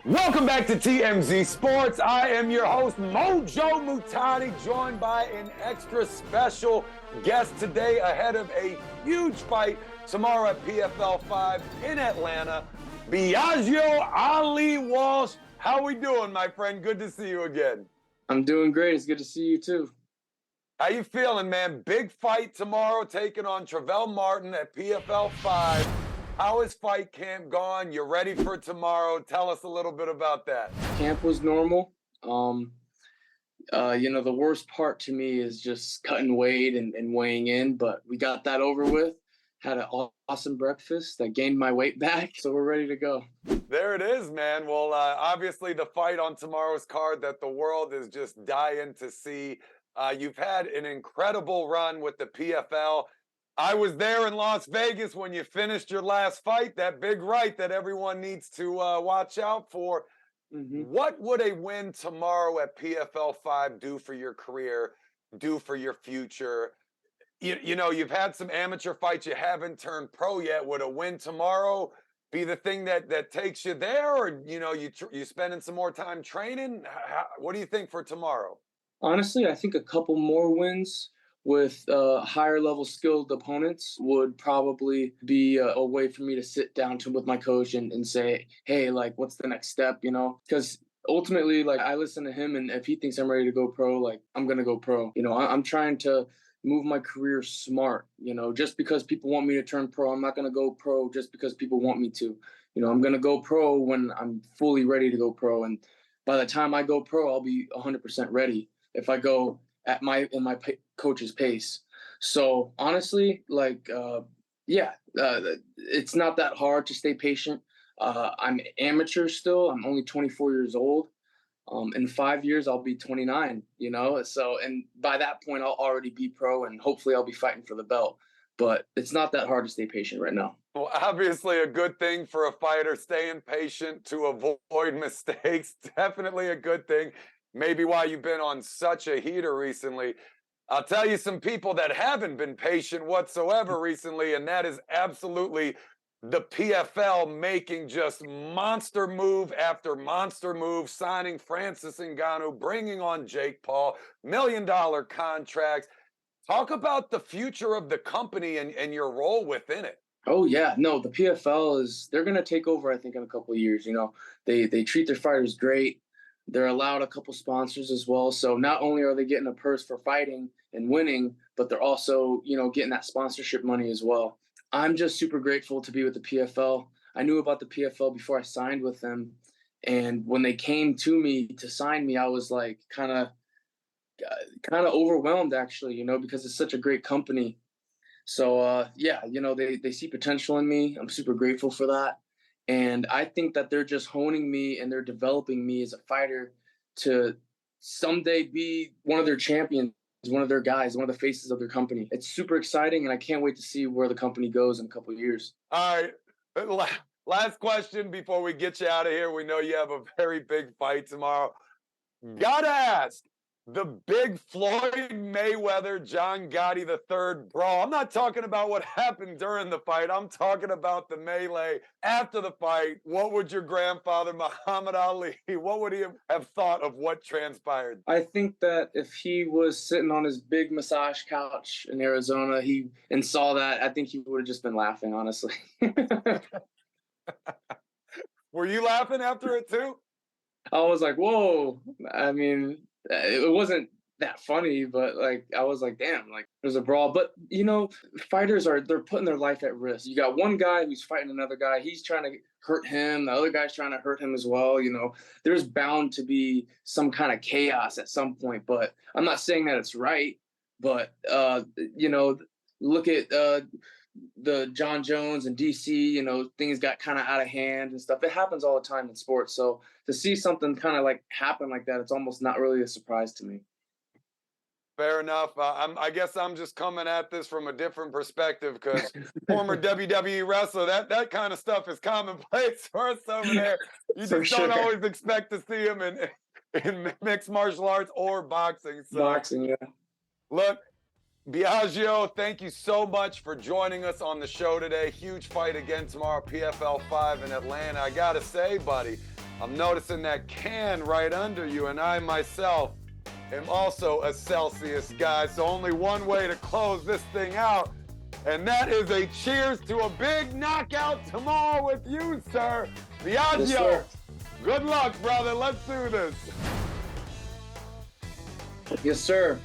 Welcome back to TMZ Sports. I am your host, Mojo Mutani, joined by an extra special guest today ahead of a huge fight tomorrow at PFL 5 in Atlanta. Biaggio Ali Walsh. How we doing, my friend? Good to see you again. I'm doing great. It's good to see you too. How you feeling, man? Big fight tomorrow, taking on Travell Martin at PFL 5. How is fight camp gone? You ready for tomorrow? Tell us a little bit about that. Camp was normal. The worst part to me is just cutting weight and weighing in, but we got that over with. Had an awesome breakfast. I gained my weight back, so we're ready to go. There it is, man. Well, obviously the fight on tomorrow's card that the world is just dying to see. You've had an incredible run with the PFL. I was there in Las Vegas when you finished your last fight, that big right that everyone needs to watch out for. Mm-hmm. What would a win tomorrow at PFL 5 do for your career, do for your future? You know, you've had some amateur fights, you haven't turned pro yet. Would a win tomorrow be the thing that takes you there? Or, you spending some more time training? What do you think for tomorrow? Honestly, I think a couple more wins with higher level skilled opponents would probably be a way for me to sit down with my coach and say, hey, like, what's the next step, Because ultimately, like, I listen to him, and if he thinks I'm ready to go pro, like, I'm going to go pro. I'm trying to move my career smart. Just because people want me to turn pro, I'm not going to go pro just because people want me to. I'm going to go pro when I'm fully ready to go pro. And by the time I go pro, I'll be 100% ready if I go at my coach's pace. So honestly, it's not that hard to stay patient. I'm amateur still. I'm only 24 years old. In 5 years, I'll be 29, So, and by that point, I'll already be pro, and hopefully I'll be fighting for the belt. But it's not that hard to stay patient right now. Well, obviously a good thing for a fighter, staying patient to avoid mistakes. Definitely a good thing. Maybe why you've been on such a heater recently. I'll tell you some people that haven't been patient whatsoever recently, and that is absolutely the PFL making just monster move after monster move, signing Francis Ngannou, bringing on Jake Paul, $1 million contracts. Talk about the future of the company and your role within it. Oh yeah, no, the PFL they're gonna take over, I think, in a couple of years. They treat their fighters great. They're allowed a couple sponsors as well. So not only are they getting a purse for fighting and winning, but they're also, getting that sponsorship money as well. I'm just super grateful to be with the PFL. I knew about the PFL before I signed with them. And when they came to me to sign me, I was like kind of overwhelmed actually, because it's such a great company. So they see potential in me. I'm super grateful for that. And I think that they're just honing me and they're developing me as a fighter to someday be one of their champions, one of their guys, one of the faces of their company. It's super exciting, and I can't wait to see where the company goes in a couple of years. All right. Last question before we get you out of here. We know you have a very big fight tomorrow. Gotta ask, the big Floyd Mayweather, John Gotti III brawl. I'm not talking about what happened during the fight. I'm talking about the melee after the fight. What would your grandfather, Muhammad Ali, what would he have thought of what transpired? I think that if he was sitting on his big massage couch in Arizona, and saw that, I think he would have just been laughing, honestly. Were you laughing after it too? I was like, whoa. I mean, it wasn't that funny, but like, I was like, damn, like there's a brawl. But fighters they're putting their life at risk. You got one guy who's fighting another guy. He's trying to hurt him. The other guy's trying to hurt him as well. There's bound to be some kind of chaos at some point, but I'm not saying that it's right. But, look at the John Jones and DC, things got kind of out of hand and stuff. It happens all the time in sports. So to see something kind of like happen like that, it's almost not really a surprise to me. Fair enough. I guess I'm just coming at this from a different perspective because former WWE wrestler, that kind of stuff is commonplace for us over there. You just don't always expect to see him in mixed martial arts or boxing. So, boxing, yeah. Look, Biaggio, thank you so much for joining us on the show today. Huge fight again tomorrow, PFL 5 in Atlanta. I gotta say, buddy, I'm noticing that can right under you, and I myself am also a Celsius guy, so only one way to close this thing out, and that is a cheers to a big knockout tomorrow with you, sir. Biaggio, Yes, sir. good luck, brother. Let's do this. Yes, sir.